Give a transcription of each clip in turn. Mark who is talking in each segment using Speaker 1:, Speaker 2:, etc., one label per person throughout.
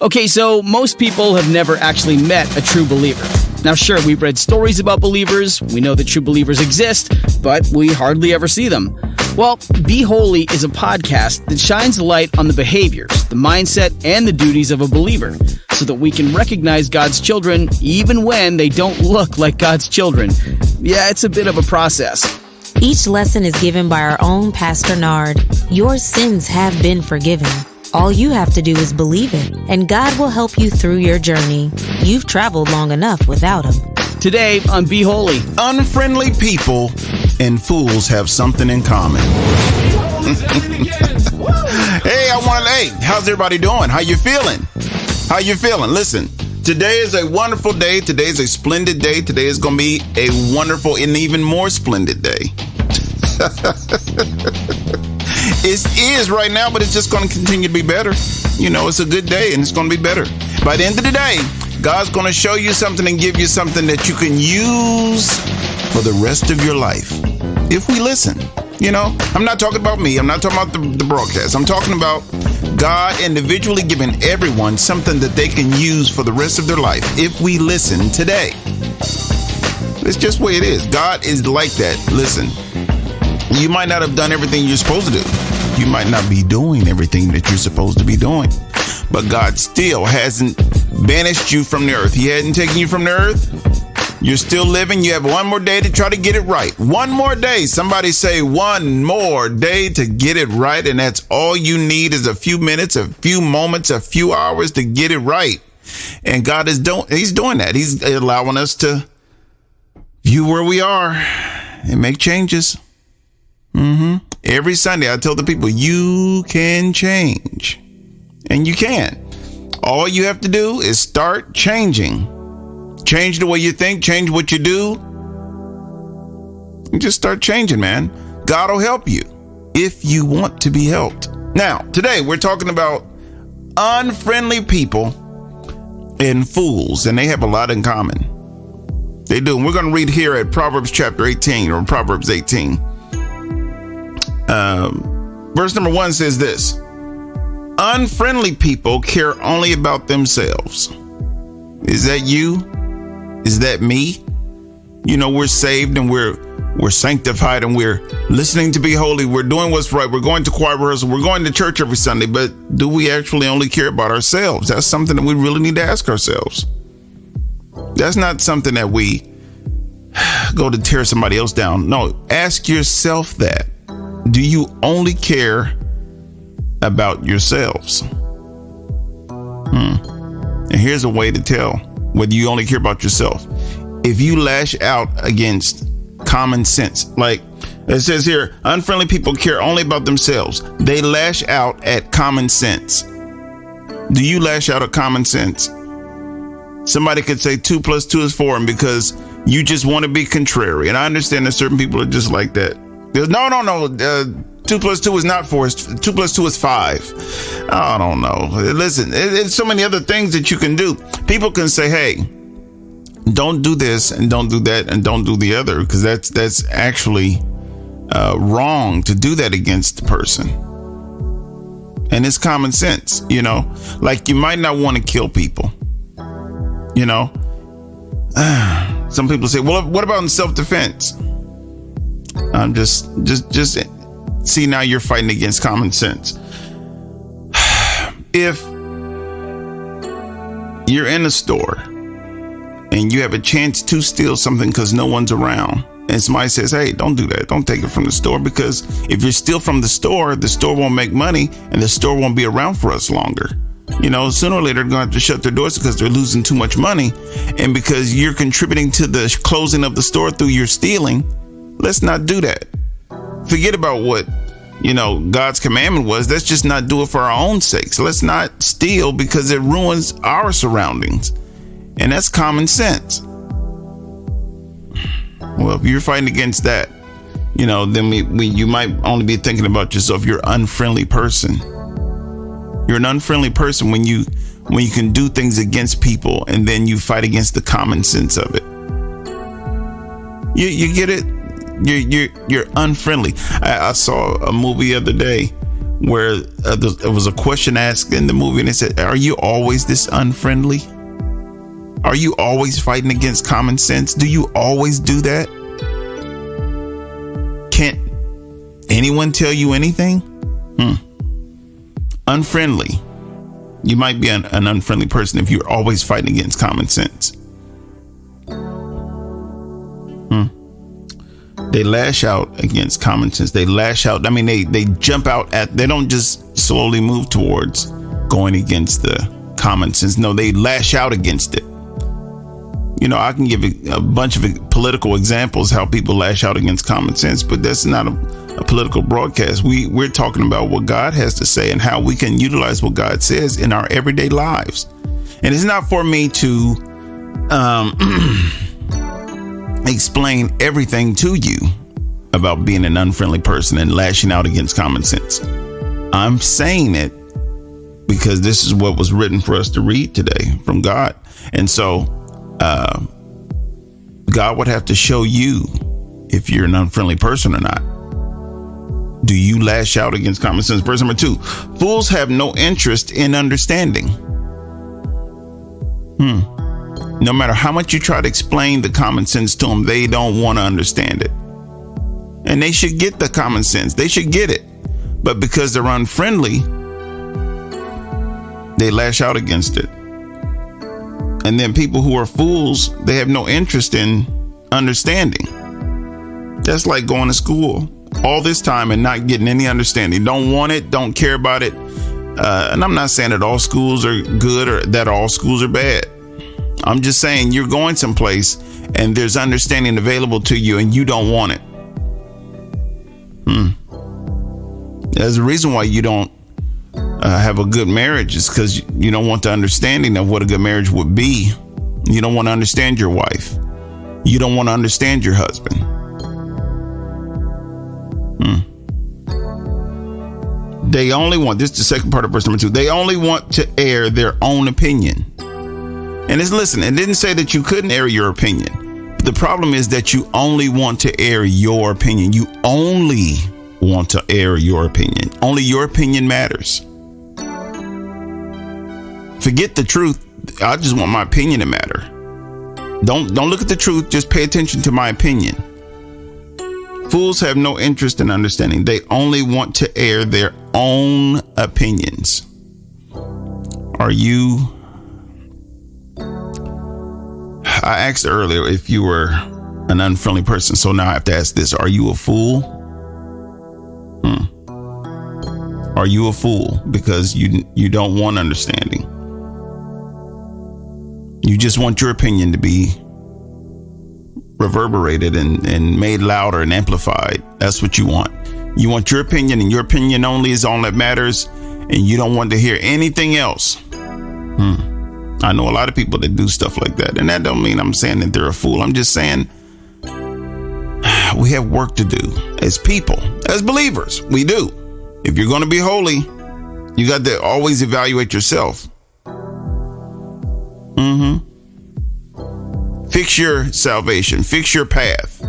Speaker 1: Okay, so most people have never actually met a true believer. Now, sure, we've read stories about believers, we know that true believers exist, but we hardly ever see them. Well, Be Holy is a podcast that shines a light on the behaviors, the mindset, and the duties of a believer, so that we can recognize God's children even when they don't look like God's children. Yeah, it's a bit of a process.
Speaker 2: Each lesson is given by our own Pastor Nard. Your sins have been forgiven. All you have to do is believe it, and God will help you through your journey. You've traveled long enough without Him.
Speaker 1: Today on Be Holy.
Speaker 3: Unfriendly people and fools have something in common. Hey, how's everybody doing? How you feeling? Listen, today is a wonderful day. Today is a splendid day. Today is going to be a wonderful and even more splendid day. It is right now, but it's just going to continue to be better. You know, it's a good day and it's going to be better. By the end of the day, God's going to show you something and give you something that you can use for the rest of your life. If we listen, you know, I'm not talking about me. I'm not talking about the broadcast. I'm talking about God individually giving everyone something that they can use for the rest of their life. If we listen today, it's just the way it is. God is like that. Listen, you might not have done everything you're supposed to do. You might not be doing everything that you're supposed to be doing. But God still hasn't banished you from the earth. He hadn't taken you from the earth. You're still living. You have one more day to try to get it right. One more day. Somebody say one more day to get it right. And that's all you need is a few minutes, a few moments, a few hours to get it right. And God is He's doing that. He's allowing us to view where we are and make changes. Every Sunday, I tell the people, you can change. And you can. All you have to do is start changing. Change the way you think, change what you do. And just start changing, man. God will help you if you want to be helped. Now, today we're talking about unfriendly people and fools, and they have a lot in common. They do. And we're going to read here at Proverbs chapter 18 or Proverbs 18. Verse number 1 says this: unfriendly people care only about themselves. Is that you? Is that me? You know, we're saved and we're sanctified and we're listening to Be Holy. We're doing what's right. We're going to choir rehearsal. We're going to church every Sunday. But do we actually only care about ourselves? That's something that we really need to ask ourselves. That's not something that we go to tear somebody else down. No, ask yourself that. Do you only care about yourselves? And here's a way to tell whether you only care about yourself. If you lash out against common sense, like it says here, unfriendly people care only about themselves. They lash out at common sense. Do you lash out at common sense? Somebody could say 2 + 2 is 4, and because you just want to be contrary. And I understand that certain people are just like that. No. 2 + 2 is not 4. 2 + 2 is 5. I don't know. Listen, it's so many other things that you can do. People can say, hey, don't do this and don't do that and don't do the other, because that's actually wrong to do that against the person. And it's common sense, you know, like you might not want to kill people, you know. Some people say, well, what about in self-defense? I'm just see, now you're fighting against common sense. If you're in a store and you have a chance to steal something because no one's around, and somebody says, hey, don't do that. Don't take it from the store, because if you steal from the store won't make money and the store won't be around for us longer. You know, sooner or later, they're going to have to shut their doors because they're losing too much money. And because you're contributing to the closing of the store through your stealing, let's not do that. Forget about what, you know, God's commandment was. Let's just not do it for our own sakes. Let's not steal because it ruins our surroundings. And that's common sense. Well, if you're fighting against that, you know, then you might only be thinking about yourself. You're an unfriendly person. You're an unfriendly person when you can do things against people and then you fight against the common sense of it. You get it? You're unfriendly. I saw a movie the other day where there was a question asked in the movie, and it said, "Are you always this unfriendly? Are you always fighting against common sense? Do you always do that? Can't anyone tell you anything?" Unfriendly. You might be an unfriendly person if you're always fighting against common sense. They lash out against common sense. They lash out. I mean, they jump out at, they don't just slowly move towards going against the common sense. No, they lash out against it. You know, I can give a bunch of political examples how people lash out against common sense, but that's not a political broadcast. We're talking about what God has to say and how we can utilize what God says in our everyday lives. And it's not for me to explain everything to you about being an unfriendly person and lashing out against common sense. I'm saying it because this is what was written for us to read today from God. And so God would have to show you if you're an unfriendly person or not. Do you lash out against common sense? Verse number 2, fools have no interest in understanding. No matter how much you try to explain the common sense to them, they don't want to understand it. And they should get the common sense. They should get it. But because they're unfriendly, they lash out against it. And then people who are fools, they have no interest in understanding. That's like going to school all this time and not getting any understanding. Don't want it, don't care about it. And I'm not saying that all schools are good or that all schools are bad. I'm just saying you're going someplace and there's understanding available to you and you don't want it. There's a reason why you don't have a good marriage. Is because you don't want the understanding of what a good marriage would be. You don't want to understand your wife. You don't want to understand your husband. They only want, this is the second part of verse number 2. They only want to air their own opinion. And listen, it didn't say that you couldn't air your opinion. The problem is that you only want to air your opinion. You only want to air your opinion. Only your opinion matters. Forget the truth. I just want my opinion to matter. Don't look at the truth. Just pay attention to my opinion. Fools have no interest in understanding. They only want to air their own opinions. Are you? I asked earlier if you were an unfriendly person. So now I have to ask this. Are you a fool? Are you a fool because you don't want understanding? You just want your opinion to be reverberated and made louder and amplified. That's what you want. You want your opinion, and your opinion only is all that matters, and you don't want to hear anything else. I know a lot of people that do stuff like that, and that don't mean I'm saying that they're a fool. I'm just saying we have work to do as people, as believers. We do. If you're going to be holy, you got to always evaluate yourself. Fix your salvation. Fix your path.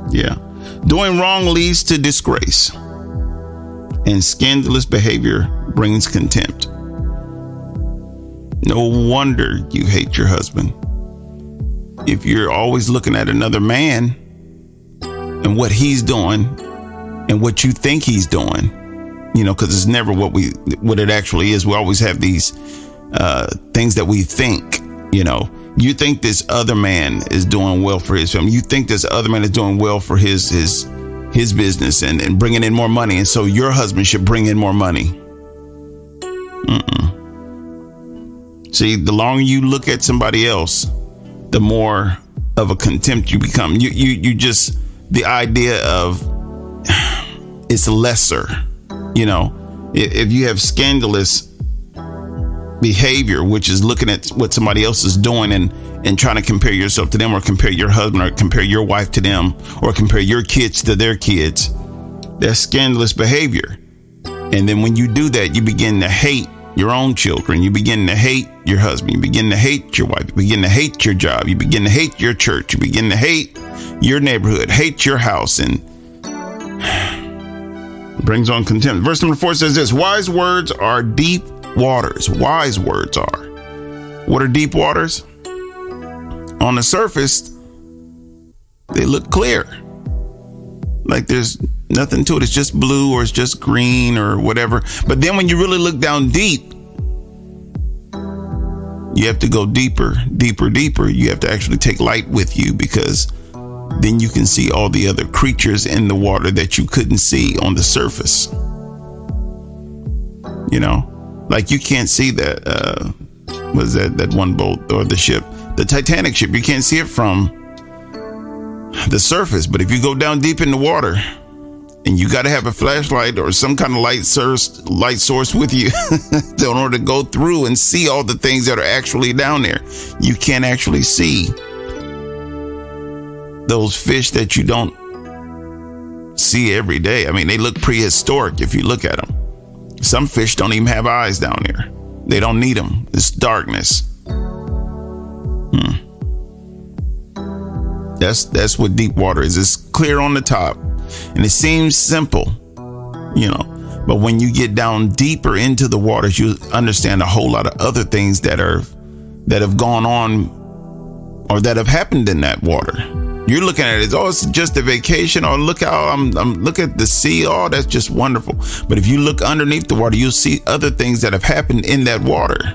Speaker 3: Yeah. Doing wrong leads to disgrace, and scandalous behavior brings contempt. No wonder you hate your husband. If you're always looking at another man and what he's doing and what you think he's doing, because it's never what it actually is. We always have these things that we think. You think this other man is doing well for his family. You think this other man is doing well for his business and bringing in more money, and so your husband should bring in more money. See, the longer you look at somebody else, the more of a contempt you become. You just, the idea of it's lesser. If you have scandalous behavior, which is looking at what somebody else is doing and trying to compare yourself to them, or compare your husband, or compare your wife to them, or compare your kids to their kids, that's scandalous behavior. And then when you do that, you begin to hate your own children. You begin to hate your husband. You begin to hate your wife. You begin to hate your job. You begin to hate your church. You begin to hate your neighborhood, hate your house. And Brings on contempt. Verse number 4 says this: wise words are deep waters. Wise words are. What are deep waters? On the surface, they look clear. Like there's nothing to it. It's just blue or it's just green or whatever. But then when you really look down deep, you have to go deeper, deeper, deeper. You have to actually take light with you, because then you can see all the other creatures in the water that you couldn't see on the surface. You know, like you can't see that, was that one boat or the ship, the Titanic ship. You can't see it from the surface. But if you go down deep in the water, and you got to have a flashlight or some kind of light source with you in order to go through and see all the things that are actually down there. You can't actually see those fish that you don't see every day. I mean, they look prehistoric if you look at them. Some fish don't even have eyes down there. They don't need them. It's darkness. That's what deep water is. It's clear on the top. And it seems simple, you know, but when you get down deeper into the waters, you understand a whole lot of other things that have gone on or that have happened in that water. You're looking at it as, oh, it's just a vacation, or look how I'm look at the sea. Oh, that's just wonderful. But if you look underneath the water, you'll see other things that have happened in that water.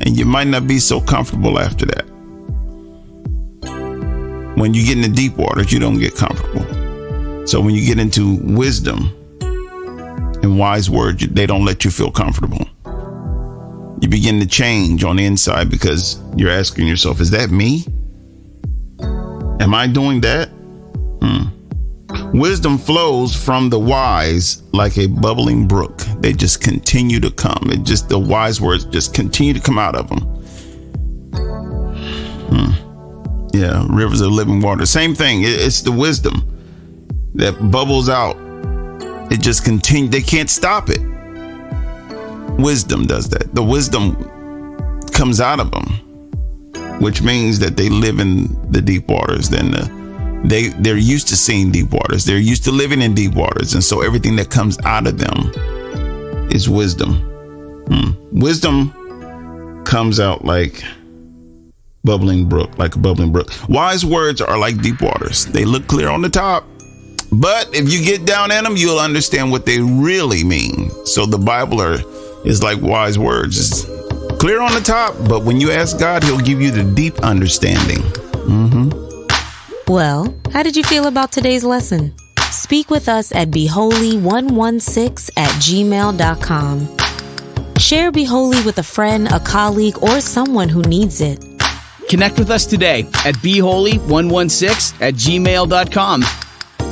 Speaker 3: And you might not be so comfortable after that. When you get into deep waters, you don't get comfortable. So when you get into wisdom and wise words, they don't let you feel comfortable. You begin to change on the inside because you're asking yourself, is that me? Am I doing that? Wisdom flows from the wise like a bubbling brook. They just continue to come. The wise words just continue to come out of them. Yeah, rivers of living water. Same thing. It's the wisdom that bubbles out. It just continues. They can't stop it. Wisdom does that. The wisdom comes out of them, which means that they live in the deep waters. Then they're used to seeing deep waters. They're used to living in deep waters. And so everything that comes out of them is wisdom. Wisdom comes out like bubbling brook, like a bubbling brook. Wise words are like deep waters. They look clear on the top, but if you get down in them, you'll understand what they really mean. So the Bible is like wise words. It's clear on the top, but when you ask God, he'll give you the deep understanding.
Speaker 2: Well, how did you feel about today's lesson? Speak with us at beholy116@gmail.com. Share Be Holy with a friend, a colleague, or someone who needs it.
Speaker 1: Connect with us today at beholy116@gmail.com.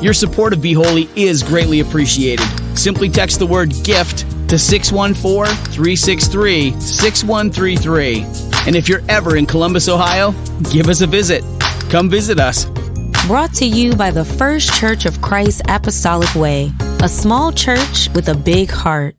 Speaker 1: Your support of Be Holy is greatly appreciated. Simply text the word GIFT to 614-363-6133. And if you're ever in Columbus, Ohio, give us a visit. Come visit us.
Speaker 2: Brought to you by the First Church of Christ Apostolic Way, a small church with a big heart.